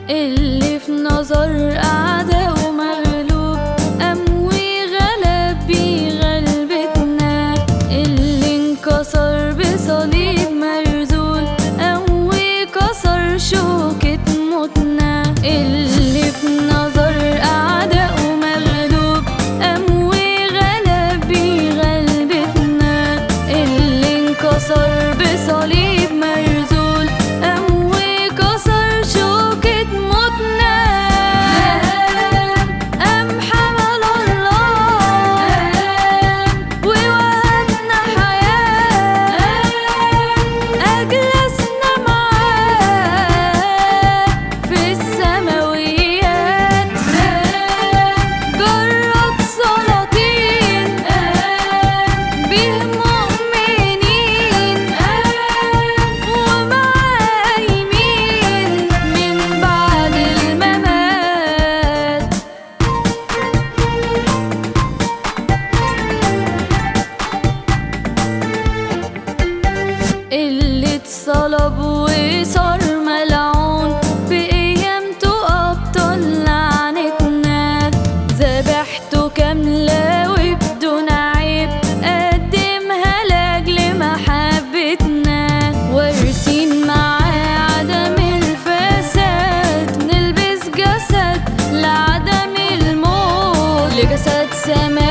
اللي في نظر أعداء مغلوب قام وغلب بغلبتنا، اللي انكسر بصليب مرذول قام وكسر شوكة موتنا، اللي في نظر أعداء مغلوب قام وغلب بغلبتنا، اللي انكسر بصليب مرذول قام وكسر شوكة موتنا. قام حمل الله ووهبنا حياة، أجلسنا معاه في السماويات، جرد سلاطين به مؤمنين، ومعاه يمين من بعد الممات. اللي اتصلب وصار ملعون بقيامته أبطل لعنتنا، ذبحته كاملة وبدون عيب قدمها لأجل محبتنا، وارثين معاه عدم الفساد، نلبس جسد لعدم الموت، لجسد سماوي